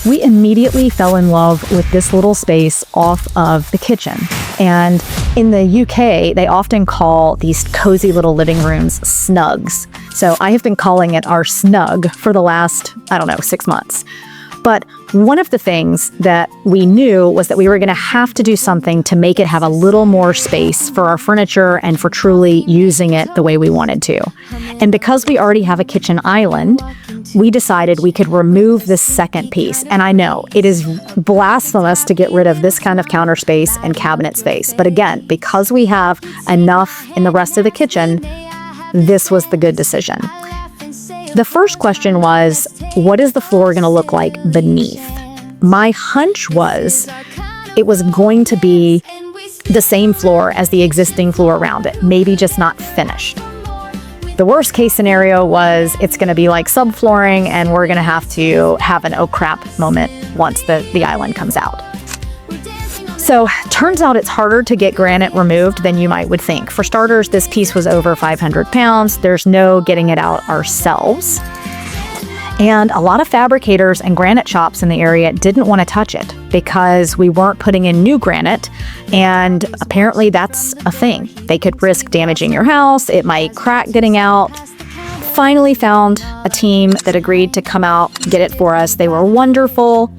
We immediately fell in love with this little space off of the kitchen. And in the UK, they often call these cozy little living rooms snugs. So I have been calling it our snug for the last, 6 months. But one of the things that we knew was that we were going to have to do something to make it have a little more space for our furniture and for truly using it the way we wanted to. And because we already have a kitchen island, we decided we could remove this second piece. And I know it is blasphemous to get rid of this kind of counter space and cabinet space. But again, because we have enough in the rest of the kitchen, this was the good decision. The first question was, what is the floor going to look like beneath? My hunch was it was going to be the same floor as the existing floor around it, maybe just not finished. The worst case scenario was it's going to be like subflooring and we're going to have an oh crap moment once the island comes out. So turns out it's harder to get granite removed than you would think. For starters, this piece was over 500 pounds. There's no getting it out ourselves. And a lot of fabricators and granite shops in the area didn't want to touch it because we weren't putting in new granite. And apparently that's a thing. They could risk damaging your house. It might crack getting out. Finally found a team that agreed to come out, get it for us. They were wonderful.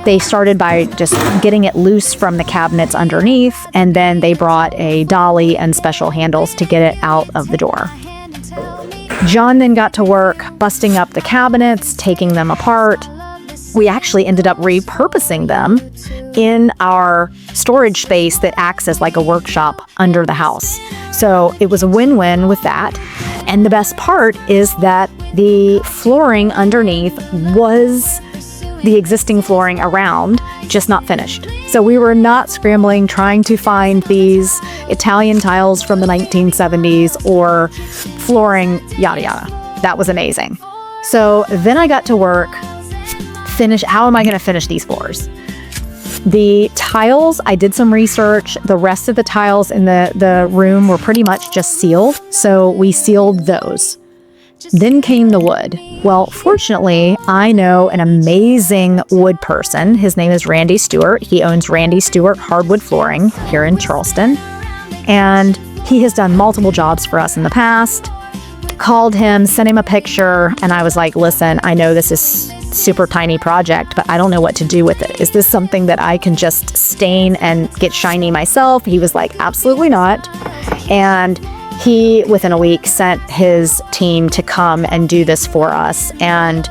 They started by just getting it loose from the cabinets underneath, and then they brought a dolly and special handles to get it out of the door. John then got to work busting up the cabinets, taking them apart. We actually ended up repurposing them in our storage space that acts as like a workshop under the house. So it was a win-win with that. And the best part is that the flooring underneath was the existing flooring around, just not finished. So we were not scrambling trying to find these Italian tiles from the 1970s or flooring, yada yada. That was amazing. So then I got to work, how am I going to finish these floors? The tiles, I did some research. The rest of the tiles in the room were pretty much just sealed. So we sealed those. Then came the wood. Well, fortunately, I know an amazing wood person. His name is Randy Stewart. He owns Randy Stewart Hardwood Flooring here in Charleston. And he has done multiple jobs for us in the past. Called him, sent him a picture, and I was like, listen, I know this is super tiny project, but I don't know what to do with it. Is this something that I can just stain and get shiny myself? He was like, absolutely not. And he, within a week, sent his team to come and do this for us and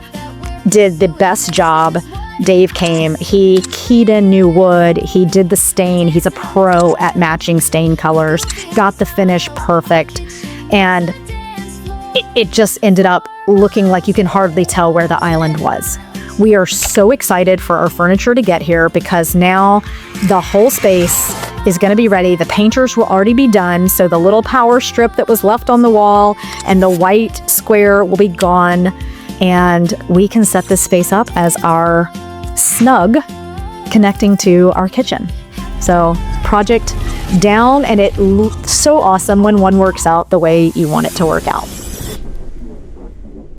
did the best job. Dave came, he keyed in new wood, he did the stain, he's a pro at matching stain colors, got the finish perfect, and it just ended up looking like you can hardly tell where the island was. We are so excited for our furniture to get here because now the whole space is going to be ready. The painters will already be done, so the little power strip that was left on the wall and the white square will be gone, and we can set this space up as our snug connecting to our kitchen. So project down, and it looks so awesome when one works out the way you want it to work out.